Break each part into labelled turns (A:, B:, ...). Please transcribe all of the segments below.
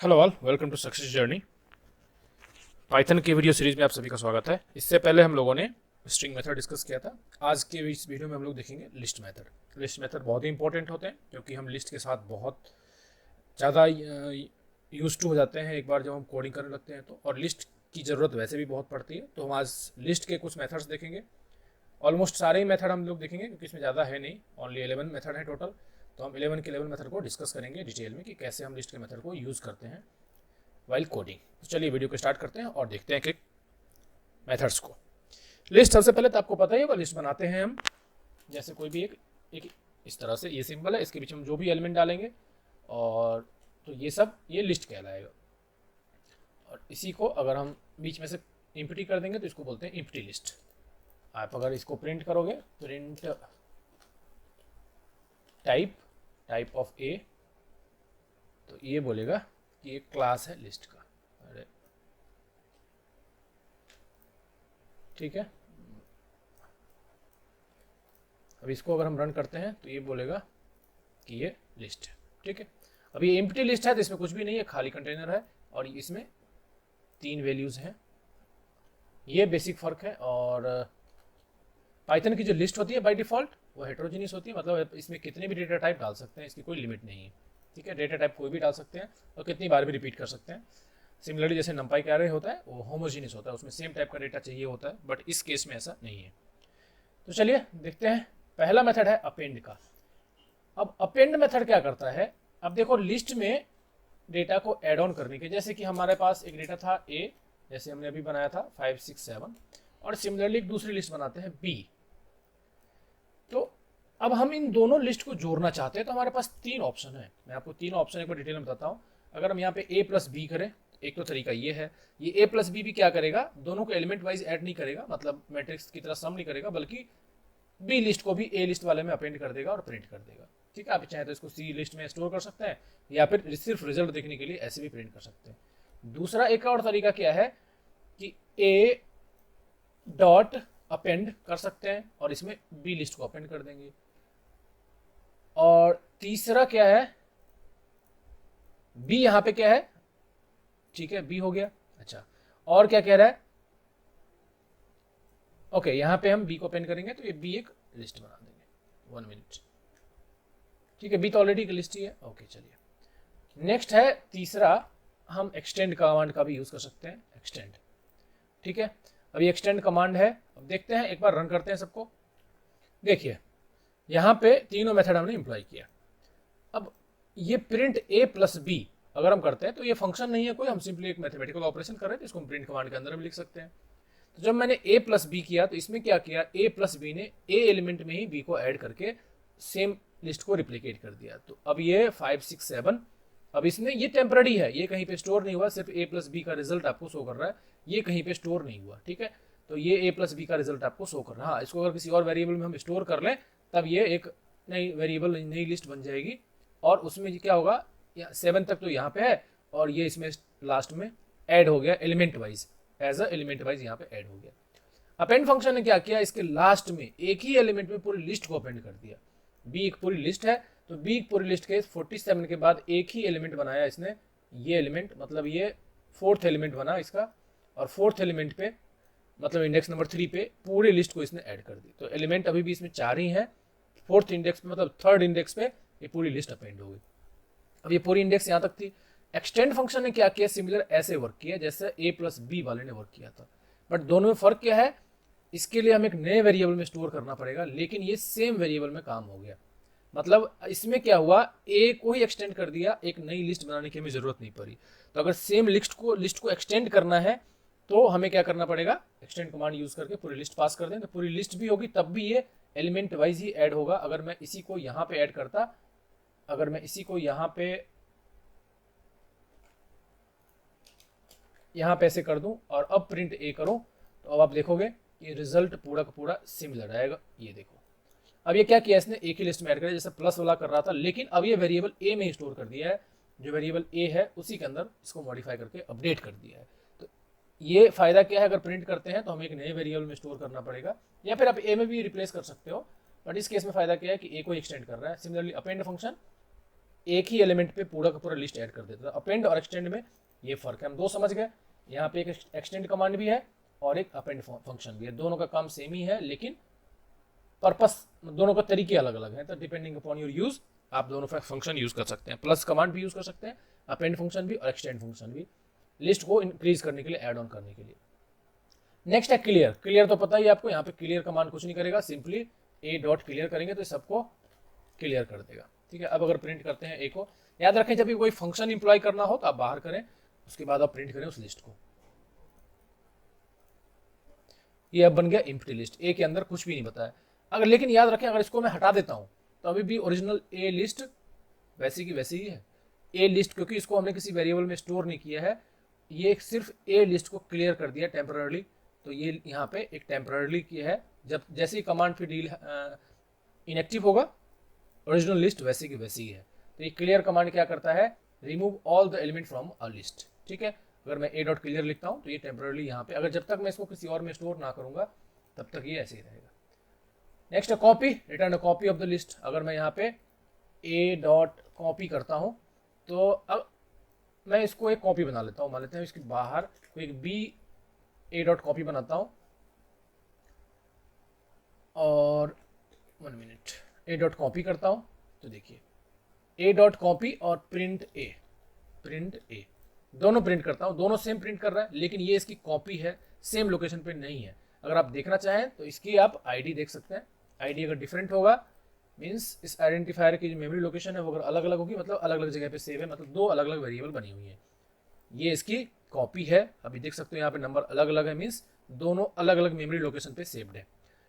A: Hello all, welcome to success journey. Python की video series में आप सभी का स्वागत है। इससे पहले हम लोगों ने स्ट्रिंग मेथड डिस्कस किया था। आज के इस वीडियो में हम लोग देखेंगे लिस्ट मेथड। लिस्ट मेथड बहुत ही इंपॉर्टेंट होते हैं क्योंकि हम लिस्ट के साथ बहुत ज़्यादा यूज टू हो जाते हैं एक बार जब हम कोडिंग करने लगते हैं तो, और लिस्ट की ज़रूरत वैसे भी बहुत पड़ती है। तो हम आज लिस्ट के कुछ मेथड्स देखेंगे। ऑलमोस्ट सारे ही मेथड हम लोग देखेंगे क्योंकि इसमें ज़्यादा है नहीं, ओनली 11 मेथड है टोटल। तो हम 11 के 11 मेथड को डिस्कस करेंगे डिटेल में कि कैसे हम लिस्ट के मेथड को यूज़ करते हैं वाइल कोडिंग। तो चलिए वीडियो को स्टार्ट करते हैं और देखते हैं कि मेथड्स को। लिस्ट सबसे पहले तो आपको पता ही होगा, लिस्ट बनाते हैं हम जैसे कोई भी एक इस तरह से, ये सिंबल है, इसके बीच में हम जो भी एलिमेंट डालेंगे और तो ये लिस्ट कहलाएगा। और इसी को अगर हम बीच में से इम्प्टी कर देंगे तो इसको बोलते हैं इम्प्टी लिस्ट। आप अगर इसको प्रिंट करोगे, प्रिंट टाइप ऑफ ए, तो ये बोलेगा कि एक क्लास है लिस्ट का। अरे ठीक है, अब इसको अगर हम रन करते हैं तो ये बोलेगा कि ये लिस्ट है। ठीक है, अब ये एम्प्टी लिस्ट है तो इसमें कुछ भी नहीं है, खाली कंटेनर है और इसमें 3 वैल्यूज हैं। ये बेसिक फर्क है। और पाइथन की जो लिस्ट होती है बाय डिफॉल्ट वो हेटेरोजेनियस होती है, मतलब इसमें कितने भी डेटा टाइप डाल सकते हैं, इसकी कोई लिमिट नहीं है। ठीक है, डेटा टाइप कोई भी डाल सकते हैं और कितनी बार भी रिपीट कर सकते हैं। सिमिलरली जैसे नंपाई का एरे होता है वो होमोजीनियस होता है, उसमें सेम टाइप का डेटा चाहिए होता है, बट इस केस में ऐसा नहीं है। तो चलिए देखते हैं। पहला मेथड है अपेंड का। अब अपेंड मेथड क्या करता है, अब देखो लिस्ट में डेटा को एड ऑन करने के, जैसे कि हमारे पास एक डेटा था ए, जैसे हमने अभी बनाया था 5 6 7, और सिमिलरली एक दूसरी लिस्ट बनाते हैं बी। तो अब हम इन दोनों लिस्ट को जोड़ना चाहते हैं तो हमारे पास 3 ऑप्शन है। मैं आपको 3 ऑप्शन एक बार डिटेल में बताता हूँ। अगर हम यहाँ पे ए प्लस बी करें, एक तो तरीका ये है, ये ए प्लस बी भी क्या करेगा, दोनों को एलिमेंट वाइज ऐड नहीं करेगा, मतलब मैट्रिक्स की तरह सम नहीं करेगा, बल्कि बी लिस्ट को भी ए लिस्ट वाले में अपेंड कर देगा और प्रिंट कर देगा। ठीक है, आप चाहे तो इसको सी लिस्ट में स्टोर कर सकते हैं या फिर सिर्फ रिजल्ट देखने के लिए ऐसे भी प्रिंट कर सकते हैं। दूसरा एक और तरीका क्या है कि ए डॉट अपेंड कर सकते हैं और इसमें बी लिस्ट को अपेंड कर देंगे। और तीसरा क्या है, बी यहां पे क्या है, ठीक है बी हो गया। अच्छा, और क्या कह रहा है, ओके यहां पे हम बी को अपेंड करेंगे तो ये बी एक लिस्ट बना देंगे। 1 मिनट। ठीक है, बी तो ऑलरेडी एक लिस्ट ही है। ओके चलिए, नेक्स्ट है तीसरा, हम एक्सटेंड कमांड का भी यूज कर सकते हैं, एक्सटेंड। ठीक है, अभी एक्सटेंड कमांड है। अब देखते हैं, एक बार रन करते हैं सबको। देखिए यहाँ पे तीनों मेथड हमने इंप्लॉय किया। अब ये प्रिंट ए प्लस बी अगर हम करते हैं तो ये फंक्शन नहीं है कोई, हम सिंपली एक मैथमेटिकल ऑपरेशन कर रहे हैं तो इसको हम प्रिंट कमांड के अंदर भी लिख सकते हैं। तो जब मैंने ए प्लस बी किया तो इसमें क्या किया, ए प्लस बी ने ए एलिमेंट में ही बी को ऐड करके सेम लिस्ट को रिप्लीकेट कर दिया। तो अब ये 5 6 7, अब इसमें ये टेम्पररी है, ये कहीं पे स्टोर नहीं हुआ, सिर्फ ए प्लस बी का रिजल्ट आपको शो कर रहा है, ये कहीं पे स्टोर नहीं हुआ। ठीक है, तो ये ए प्लस बी का रिजल्ट आपको शो कर रहा है। हाँ, इसको अगर किसी और वेरिएबल में हम स्टोर कर लें तब ये एक नई वेरिएबल, नई लिस्ट बन जाएगी और उसमें क्या होगा, 7 तक तो यहाँ पे है और ये इसमें लास्ट में ऐड हो गया element wise, as a element wise यहाँ पे ऐड हो गया। अपेंड फंक्शन ने क्या किया, इसके लास्ट में एक ही एलिमेंट में पूरी लिस्ट को अपेंड कर दिया। बी एक पूरी लिस्ट है तो बी एक पूरी लिस्ट के 47 के बाद एक ही एलिमेंट बनाया इसने, ये एलिमेंट, मतलब ये 4th एलिमेंट बना इसका, और 4th एलिमेंट पे मतलब इंडेक्स नंबर 3 पे पूरी लिस्ट को इसने ऐड कर दी। तो एलिमेंट अभी भी इसमें 4 ही है, 4th इंडेक्स पे मतलब 3rd इंडेक्स पे ये पूरी लिस्ट अपेंड हो गई। अब ये पूरी इंडेक्स यहाँ तक थी। एक्सटेंड फंक्शन ने क्या किया, सिमिलर ऐसे वर्क किया जैसे ए प्लस बी वाले ने वर्क किया था, बट दोनों में फर्क क्या है, इसके लिए हमें एक नए वेरिएबल में स्टोर करना पड़ेगा, लेकिन ये सेम वेरिएबल में काम हो गया। मतलब इसमें क्या हुआ, ए को ही एक्सटेंड कर दिया, एक नई लिस्ट बनाने की हमें जरूरत नहीं पड़ी। तो अगर सेम लिस्ट को एक्सटेंड करना है तो हमें क्या करना पड़ेगा, एक्सटेंड कमांड यूज करके पूरी लिस्ट पास कर दें तो पूरी लिस्ट भी होगी, तब भी ये एलिमेंट वाइज ही ऐड होगा। अगर मैं इसी को यहाँ पे ऐड करता, अगर मैं इसी को यहाँ पे ऐसे कर दूं और अब प्रिंट ए करूं तो अब आप देखोगे ये रिजल्ट पूरा का पूरा सिमिलर आएगा। ये देखो, अब ये क्या किया इसने, एक ही लिस्ट में ऐड कर, जैसे प्लस वाला कर रहा था, लेकिन अब ये वेरिएबल ए में ही स्टोर कर दिया है, जो वेरिएबल ए है उसी के अंदर इसको मॉडिफाई करके अपडेट कर दिया है। तो ये फायदा क्या है, अगर प्रिंट करते हैं तो हमें एक नए वेरिएबल में स्टोर करना पड़ेगा, या फिर आप ए में भी रिप्लेस कर सकते हो, बट इस केस में फायदा क्या है कि ए को एक्सटेंड कर रहा है। सिमिलरली अपेंड फंक्शन एक ही एलिमेंट पे पूरा का पूरा लिस्ट ऐड कर देता था। अपेंड और एक्सटेंड में ये फर्क है, हम दो समझ गए। यहाँ पे एक एक्सटेंड कमांड भी है और एक अपेंड फंक्शन भी है, दोनों का काम सेम ही है, लेकिन पर्पस दोनों का तरीके अलग अलग हैं। तो डिपेंडिंग अपॉन योर यूज आप दोनों फंक्शन यूज कर सकते हैं, प्लस कमांड भी यूज कर सकते हैं, अपेंड फंक्शन भी और एक्सटेंड फंक्शन भी, लिस्ट को इंक्रीज करने के लिए, ऐड ऑन करने के लिए। नेक्स्ट है क्लियर। क्लियर तो पता ही आपको, यहाँ पे क्लियर कमांड कुछ नहीं करेगा, सिंपली ए डॉट क्लियर करेंगे तो सबको क्लियर कर देगा। ठीक है, अब अगर प्रिंट करते हैं ए को, याद रखें जब भी कोई फंक्शन इंप्लॉय करना हो तो आप बाहर करें, उसके बाद आप प्रिंट करें उस लिस्ट को। ये अब बन गया एम्प्टी लिस्ट, ए के अंदर कुछ भी नहीं बताया। अगर लेकिन याद रखें अगर इसको मैं हटा देता हूं तो अभी भी ओरिजिनल ए लिस्ट वैसी की वैसी ही है। ए लिस्ट क्योंकि इसको हमने किसी वेरिएबल में स्टोर नहीं किया है, ये सिर्फ ए लिस्ट को क्लियर कर दिया टेम्पररली, तो ये यहाँ पे एक टेम्पररली किया है। जब जैसे ही कमांड फिर डील इनएक्टिव होगा, ओरिजिनल लिस्ट वैसी की वैसी ही है। तो ये क्लियर कमांड क्या करता है, remove all the element from a list. ठीक है, अगर मैं ए डॉट क्लियर लिखता हूँ तो ये टेम्पररली यहाँ पे, अगर जब तक मैं इसको किसी और में स्टोर ना करूँगा तब तक ये ऐसे ही रहेगा। नेक्स्ट है copy, return a copy of the list. अगर मैं यहाँ पे ए डॉट कॉपी करता हूँ तो अब मैं इसको एक कॉपी बना लेता हूँ, मान लेते हैं इसके बाहर कोई एक बी ए डॉट कॉपी बनाता हूँ, और 1 मिनट ए डॉट कॉपी करता हूँ तो देखिए ए डॉट कॉपी और प्रिंट ए दोनों प्रिंट करता हूँ, दोनों सेम प्रिंट कर रहा है, लेकिन ये इसकी कॉपी है, सेम लोकेशन पे नहीं है। अगर आप देखना चाहें तो इसकी आप आईडी देख सकते हैं, आईडी अगर डिफरेंट होगा मीन्स इस आइडेंटिफायर की जो मेमोरी लोकेशन है वो अगर अलग अलग होगी, मतलब अलग अलग जगह पे सेव है, मतलब दो अलग अलग वेरिएबल बनी हुई है। ये इसकी कॉपी है, अभी देख सकते हो यहाँ पे नंबर अलग अलग है, मीन्स दोनों अलग अलग मेमोरी लोकेशन पे सेव्ड है।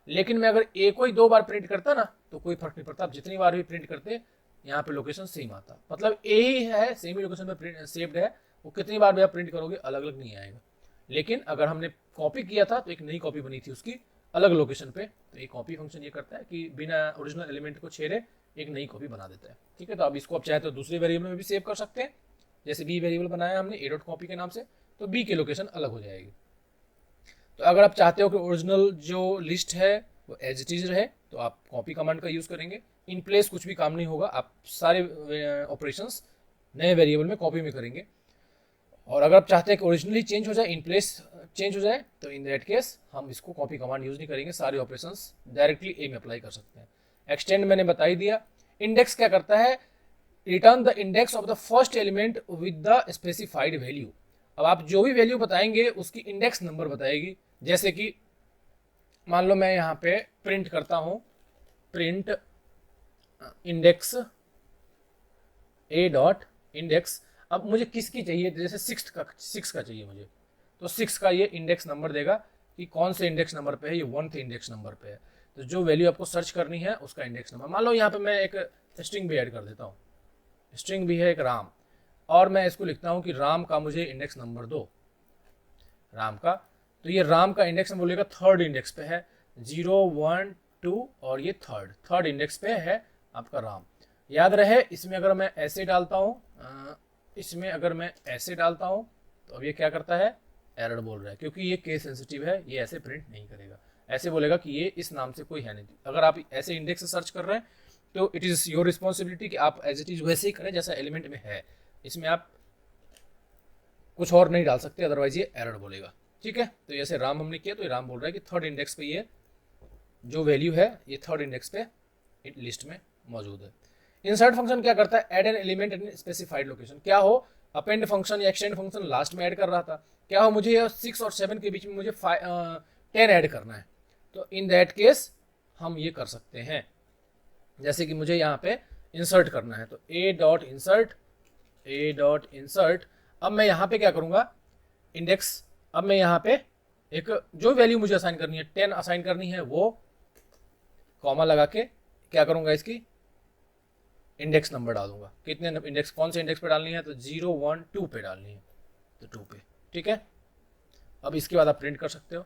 A: लेकिन मैं अगर ए को ही 2 बार प्रिंट करता ना तो कोई फर्क नहीं पड़ता, आप जितनी बार भी प्रिंट करते यहाँ पे लोकेशन सेम आता, मतलब ए ही है, सेम ही लोकेशन पे सेव्ड है, वो कितनी बार भी आप प्रिंट करोगे अलग अलग नहीं आएगा। लेकिन अगर हमने कॉपी किया था तो एक नई कॉपी बनी थी उसकी अलग लोकेशन पे, तो ये कॉपी फंक्शन ये करता है कि बिना ओरिजिनल एलिमेंट को छेड़े एक नई कॉपी बना देता है। ठीक है, तो अब इसको आप चाहे तो दूसरे वेरिएबल में भी सेव कर सकते हैं, जैसे बी वेरिएबल बनाया हमने ए डॉट कॉपी के नाम से, तो बी की लोकेशन अलग हो जाएगी। तो अगर आप चाहते हो कि ओरिजिनल जो लिस्ट है वो एज इट इज रहे तो आप कॉपी कमांड का यूज करेंगे। इन प्लेस कुछ भी काम नहीं होगा, आप सारे ऑपरेशंस नए वेरिएबल में कॉपी में करेंगे। और अगर आप चाहते हैं कि ओरिजिनली चेंज हो जाए, इन प्लेस चेंज हो जाए, तो इन दैट केस हम इसको कॉपी कमांड यूज नहीं करेंगे, सारे ऑपरेशंस डायरेक्टली ए में अप्लाई कर सकते हैं। एक्सटेंड मैंने बता ही दिया। इंडेक्स क्या करता है, return the index of the first element with the specified value. अब आप जो भी वैल्यू बताएंगे उसकी इंडेक्स नंबर बताएगी। जैसे कि मान लो मैं यहाँ पे प्रिंट करता हूँ प्रिंट इंडेक्स ए डॉट इंडेक्स, अब मुझे किसकी चाहिए, जैसे 6 का चाहिए मुझे, तो 6 का ये इंडेक्स नंबर देगा कि कौन से इंडेक्स नंबर पे है, ये 1th इंडेक्स नंबर पे है। तो जो वैल्यू आपको सर्च करनी है उसका इंडेक्स नंबर, मान लो यहाँ पे मैं एक स्ट्रिंग भी ऐड कर देता हूँ, स्ट्रिंग भी है एक राम, और मैं इसको लिखता हूँ कि राम का मुझे इंडेक्स नंबर दो, राम का, तो ये राम का इंडेक्स नंबर बोलेगा 3rd इंडेक्स पे है, 0 1 2 और ये थर्ड इंडेक्स पे है आपका राम। याद रहे इसमें अगर मैं ऐसे डालता हूँ, इसमें अगर मैं ऐसे डालता हूँ तो अब ये क्या करता है, एरर बोल रहा है, क्योंकि ये केस सेंसिटिव है, ये ऐसे प्रिंट नहीं करेगा, ऐसे बोलेगा कि ये इस नाम से कोई है नहीं। अगर आप ऐसे इंडेक्स से सर्च कर रहे हैं तो इट इज़ योर रिस्पॉन्सिबिलिटी कि आप एज इट इज़ वैसे ही करें जैसा एलिमेंट में है, इसमें आप कुछ और नहीं डाल सकते, अदरवाइज ये एरर बोलेगा। ठीक है, तो जैसे राम हमने किया तो ये राम बोल रहा है कि 3rd इंडेक्स पे ये जो वैल्यू है ये 3rd इंडेक्स पे लिस्ट में मौजूद है। इंसर्ट फंक्शन क्या करता है, add an element in specified location. क्या हो, अपेंड फंक्शन या एक्सटेंड फंक्शन लास्ट में ऐड कर रहा था, क्या हो मुझे 6 और 7 के बीच में मुझे 10 ऐड करना है, तो इन दैट केस हम ये कर सकते हैं। जैसे कि मुझे यहाँ पे इंसर्ट करना है तो ए डॉट इंसर्ट, अब मैं यहाँ पे क्या करूँगा, इंडेक्स, अब मैं यहाँ पे एक जो वैल्यू मुझे असाइन करनी है 10 असाइन करनी है, वो कॉमा लगा के क्या करूँगा, इसकी इंडेक्स नंबर डालूंगा, कितने इंडेक्स, कौन से इंडेक्स पे डालनी है, तो 0 1 2 पे डालनी है, तो 2 पे। ठीक है, अब इसके बाद आप प्रिंट कर सकते हो।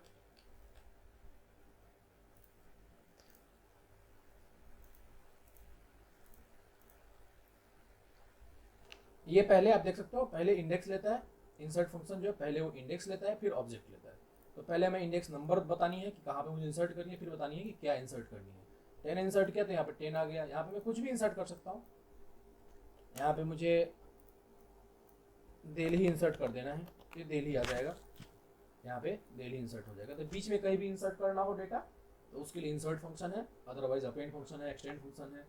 A: ये पहले आप देख सकते हो, पहले इंडेक्स लेता है, इंसर्ट फंक्शन जो है पहले वो इंडेक्स लेता है फिर ऑब्जेक्ट लेता है। तो पहले हमें इंडेक्स नंबर बतानी है कि कहाँ पे मुझे इंसर्ट करनी है, फिर बतानी है कि क्या इंसर्ट करनी है। 10 इंसर्ट किया तो यहाँ पे 10 आ गया, यहाँ पे मैं कुछ भी इंसर्ट कर सकता हूँ, यहाँ पे मुझे दिल्ली इंसर्ट कर देना है, तो दिल्ली आ जाएगा, यहाँ पे दिल्ली इंसर्ट हो जाएगा। तो बीच में कहीं भी इंसर्ट करना हो डेटा तो उसके लिए इंसर्ट फंक्शन है, अदरवाइज अपेंड फंक्शन है, एक्सटेंड फंक्शन है।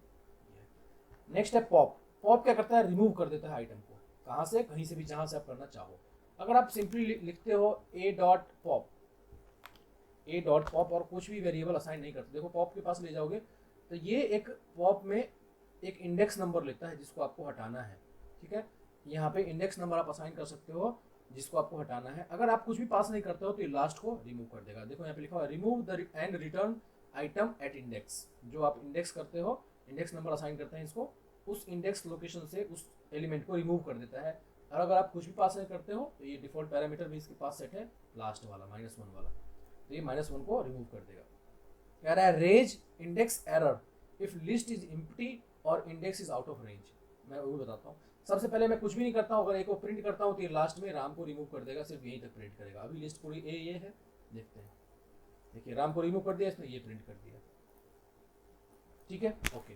A: नेक्स्ट है पॉप। पॉप क्या करता है, रिमूव कर देता है आइटम को, कहाँ से, कहीं से भी जहाँ से आप करना चाहो। अगर आप सिंपली लिखते हो ए डॉट पॉप, ए डॉट पॉप और कुछ भी वेरिएबल असाइन नहीं करते, देखो पॉप के पास ले जाओगे तो ये एक पॉप में एक इंडेक्स नंबर लेता है जिसको आपको हटाना है, ठीक है। यहाँ पे इंडेक्स नंबर आप असाइन कर सकते हो जिसको आपको हटाना है। अगर आप कुछ भी पास नहीं करते हो तो ये लास्ट को रिमूव कर देगा। देखो यहाँ पे लिखा हुआ है remove the and return item at index. जो आप इंडेक्स करते हो, इंडेक्स नंबर असाइन करते हैं इसको, उस इंडेक्स लोकेशन से उस एलिमेंट को रिमूव कर देता है। और अगर आप कुछ भी पास नहीं करते हो तो ये डिफॉल्ट पैरामीटर भी इसके पास सेट है, लास्ट वाला -1 वाला, तो ये -1 को रिमूव कर देगा। कह रहा है raise index error if list is empty और index is out of range. मैं वो भी बताता हूँ। सबसे पहले मैं कुछ भी नहीं करता हूँ, अगर एक को प्रिंट करता हूँ तो ये लास्ट में राम को रिमूव कर देगा, सिर्फ यहीं तक प्रिंट करेगा। अभी लिस्ट पूरी ये है, देखते हैं। देखिए राम को रिमूव कर दिया इसने, ये प्रिंट कर दिया, ठीक है, ओके।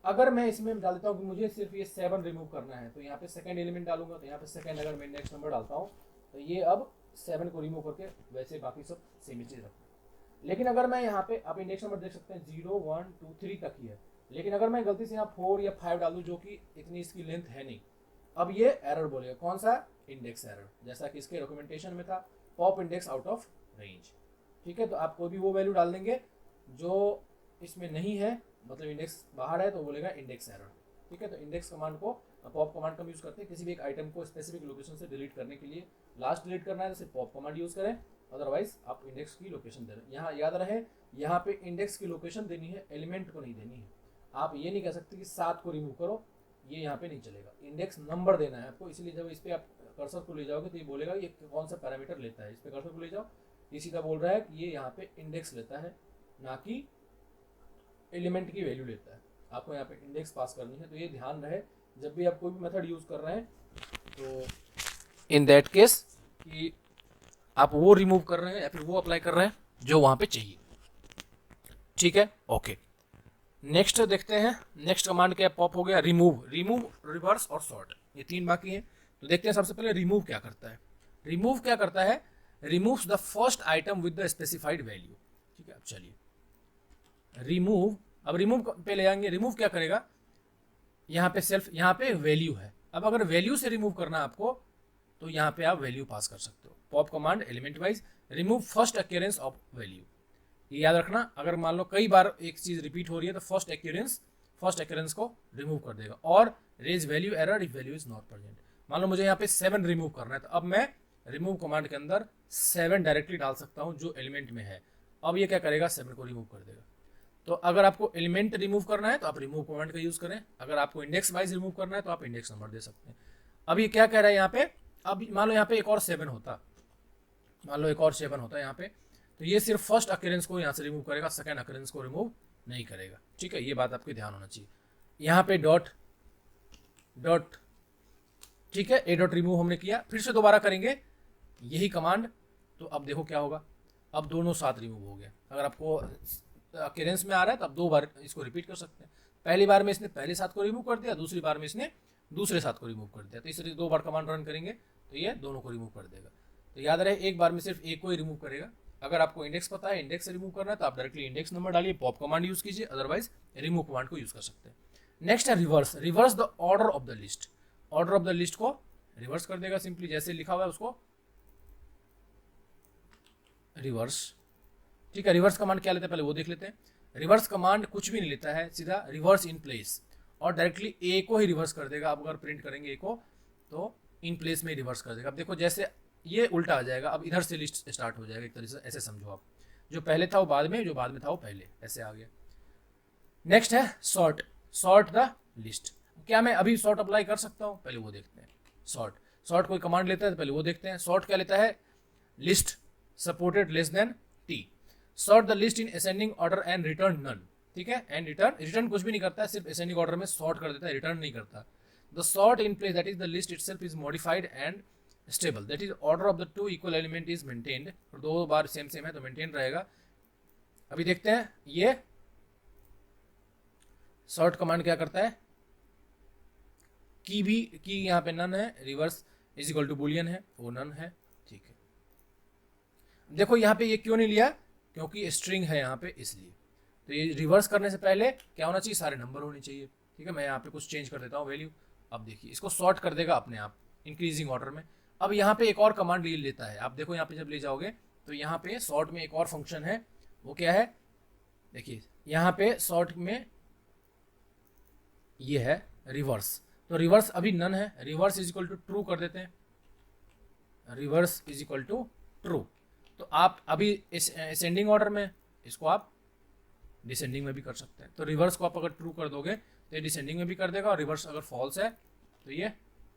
A: अगर मैं इसमें डाल देता हूँ कि मुझे सिर्फ ये 7 रिमूव करना है, तो यहाँ पे सेकंड एलिमेंट डालूंगा, तो यहाँ पे सेकंड अगर मैं इंडेक्स नंबर डालता हूँ तो ये अब 7 को रिमूव करके वैसे बाकी सब सेम चीज रखता है। लेकिन अगर मैं यहाँ पे, आप इंडेक्स नंबर देख सकते हैं 0 1 2 3 तक ही है, लेकिन अगर मैं गलती से यहाँ 4 या 5 डाल दूँ जो कि इतनी इसकी लेंथ है नहीं, अब ये एरर बोलेगा। कौन सा, इंडेक्स एरर, जैसा कि इसके डॉक्यूमेंटेशन में था, pop index out of range, ठीक है। तो आप कोई भी वो वैल्यू डाल देंगे जो इसमें नहीं है, मतलब इंडेक्स बाहर है, तो बोलेगा इंडेक्स एरर, ठीक है। तो इंडेक्स कमांड को, पॉप कमांड का यूज करते हैं किसी भी एक आइटम को स्पेसिफिक लोकेशन से डिलीट करने के लिए। लास्ट डिलीट करना है तो सिर्फ पॉप कमांड यूज करें, अदरवाइज आप इंडेक्स की लोकेशन दे रहे हैं। यहाँ याद रहे, यहाँ पे इंडेक्स की लोकेशन देनी है, एलिमेंट को नहीं देनी है। आप ये नहीं कह सकते कि 7 को रिमूव करो, ये यहाँ पे नहीं चलेगा। इंडेक्स नंबर देना है आपको, इसलिए जब इस पे आप कर्सर को ले जाओगे तो ये बोलेगा ये कौन सा पैरामीटर लेता है। इस पे कर्सर को ले जाओ, ये सीधा बोल रहा है कि ये यहाँ पे इंडेक्स लेता है, ना कि एलिमेंट की वैल्यू लेता है। आपको यहाँ पे इंडेक्स पास करनी है, तो ये ध्यान रहे जब भी आप कोई भी मेथड यूज कर रहे हैं तो इन दैट केस कि आप वो रिमूव कर रहे हैं या फिर वो अप्लाई कर रहे हैं जो वहां पे चाहिए, ठीक है, ओके। नेक्स्ट देखते हैं, नेक्स्ट कमांड क्या, पॉप हो गया, रिमूव, रिमूव, रिवर्स और सॉर्ट, ये 3 बाकी हैं। तो देखते हैं सबसे पहले रिमूव क्या करता है। रिमूव क्या करता है, removes the first item with the specified value, ठीक है। अब चलिए रिमूव, अब रिमूव पे ले जाएंगे। रिमूव क्या करेगा, यहाँ पे सेल्फ, यहाँ पे वैल्यू है। अब अगर वैल्यू से रिमूव करना आपको तो यहाँ पे आप वैल्यू पास कर सकते हो। Pop command element wise remove first occurrence of value, ये याद रखना। अगर मान लो कई बार एक चीज रिपीट हो रही है तो फर्स्ट एक्यूरेंस को रिमूव कर देगा। और raise value error if value is not present. मान लो मुझे यहाँ पे 7 रिमूव करना है, तो अब मैं रिमूव कमांड के अंदर 7 डायरेक्टली डाल सकता हूँ जो एलिमेंट में है। अब ये क्या करेगा, 7 को रिमूव कर देगा। तो अगर आपको एलिमेंट रिमूव करना है तो आप रिमूव कमांड का यूज करें, अगर आपको इंडेक्स वाइज रिमूव करना है तो आप इंडेक्स नंबर दे सकते हैं। अब ये क्या कह रहा है यहाँ पे, अब मान लो यहाँ पे एक और 7 होता, मान लो एक और 7 होता है यहाँ पे, तो ये सिर्फ फर्स्ट अक्यूरेंस को यहाँ से रिमूव करेगा, सेकंड अक्यूरेंस को रिमूव नहीं करेगा, ठीक है। ये बात आपके ध्यान होना चाहिए। यहाँ पे डॉट डॉट, ठीक है, ए डॉट रिमूव हमने किया, फिर से दोबारा करेंगे यही कमांड, तो अब देखो क्या होगा, अब दोनों साथ रिमूव हो गया। अगर आपको अक्यूरेंस में आ रहा है तो आप 2 बार इसको रिपीट कर सकते हैं। पहली बार में इसने पहले साथ को रिमूव कर दिया, दूसरी बार में इसने दूसरे साथ को रिमूव कर दिया, तो इस तरह 2 बार कमांड रन करेंगे तो ये दोनों को रिमूव कर देगा। तो याद रहे, एक बार में सिर्फ एक को ही रिमूव करेगा। अगर आपको इंडेक्स पता है, इंडेक्स से रिमूव करना है तो आप डायरेक्टली इंडेक्स नंबर डालिए, पॉप कमांड यूज कीजिए, अदरवाइज रिमूव कमांड को यूज कर सकते हैं। नेक्स्ट है reverse, reverse the order of the list. Order of the list को रिवर्स कर देगा, सिंपली जैसे लिखा हुआ है उसको रिवर्स, ठीक है। रिवर्स कमांड क्या लेते हैं पहले वो देख लेते हैं। रिवर्स कमांड कुछ भी नहीं लेता है, सीधा रिवर्स इन प्लेस, और डायरेक्टली ए को ही रिवर्स कर देगा। अब अगर प्रिंट करेंगे ए को तो इन प्लेस में ही रिवर्स कर देगा। अब देखो जैसे ये उल्टा आ जाएगा, अब इधर से लिस्ट स्टार्ट हो जाएगा एक तरह से, ऐसे समझो आप, जो पहले था वो बाद में, जो बाद में था वो पहले, ऐसे आ गया। नेक्स्ट है सॉर्ट, सॉर्ट द लिस्ट। क्या मैं अभी सॉर्ट अप्लाई कर सकता हूँ, पहले वो देखते हैं। सॉर्ट, सॉर्ट कोई कमांड लेता है तो पहले वो देखते हैं। सॉर्ट क्या लेता है, list supported less than T, sort the list in ascending order and return none, ठीक है। एंड रिटर्न कुछ भी नहीं करता है, सिर्फ असेंडिंग ऑर्डर में सॉर्ट कर देता है, रिटर्न नहीं करता। The sort in place, that is the list itself is modified and stable, that is order of the 2 equal element is maintained. 2 bar same है तो मेंटेन रहेगा। अभी देखते हैं ये सॉर्ट कमांड क्या करता है। की यहाँ पे नन है, reverse is equal to Boolean है, वो नन है। ठीक है, देखो यहाँ पे ये क्यों नहीं लिया, क्योंकि स्ट्रिंग है यहाँ पे इसलिए। तो ये रिवर्स करने से पहले क्या होना चाहिए, सारे नंबर होने चाहिए। ठीक है, मैं यहाँ पे कुछ चेंज कर देता हूँ वैल्यू। अब देखिए इसको सॉर्ट कर देगा अपने आप इंक्रीजिंग ऑर्डर में। अब यहाँ पे एक और कमांड ले लेता है, आप देखो यहाँ पे जब ले जाओगे तो यहाँ पे सॉर्ट में एक और फंक्शन है, वो क्या है, देखिए यहाँ पे सॉर्ट में ये है रिवर्स। तो रिवर्स अभी नन है, reverse is equal to true कर देते हैं, reverse is equal to true. तो आप अभी इस असेंडिंग ऑर्डर में इसको आप डिसेंडिंग में भी कर सकते हैं। तो रिवर्स को आप अगर ट्रू कर दोगे तो ये डिसेंडिंग में भी कर देगा, और रिवर्स अगर फॉल्स है तो ये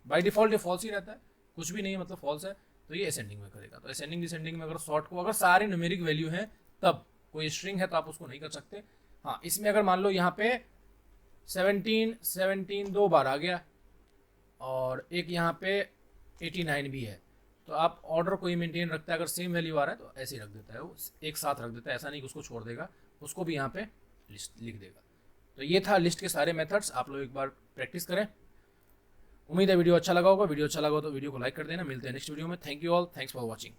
A: बाय डिफॉल्ट ये फॉल्स ही रहता है, कुछ भी नहीं है मतलब फॉल्स है, तो ये असेंडिंग में करेगा। तो असेंडिंग डिसेंडिंग में अगर सॉर्ट को अगर सारे न्यूमेरिक वैल्यू हैं तब, कोई स्ट्रिंग है तो आप उसको नहीं कर सकते। हाँ, इसमें अगर मान लो यहाँ पे 17 दो बार आ गया और एक यहाँ पे 89 भी है, तो आप ऑर्डर को ही मेंटेन रखता है। अगर सेम वैल्यू आ रहा है तो ऐसे ही रख देता है, वो एक साथ रख देता है, ऐसा नहीं कि उसको छोड़ देगा, उसको भी यहाँ पे लिस्ट लिख देगा। तो ये था लिस्ट के सारे मेथड्स, आप लोग एक बार प्रैक्टिस करें। उम्मीद है वीडियो अच्छा लगा होगा। वीडियो अच्छा लगा हो तो वीडियो को लाइक कर देना। मिलते हैं नेक्स्ट वीडियो में। Thank you all, thanks for watching.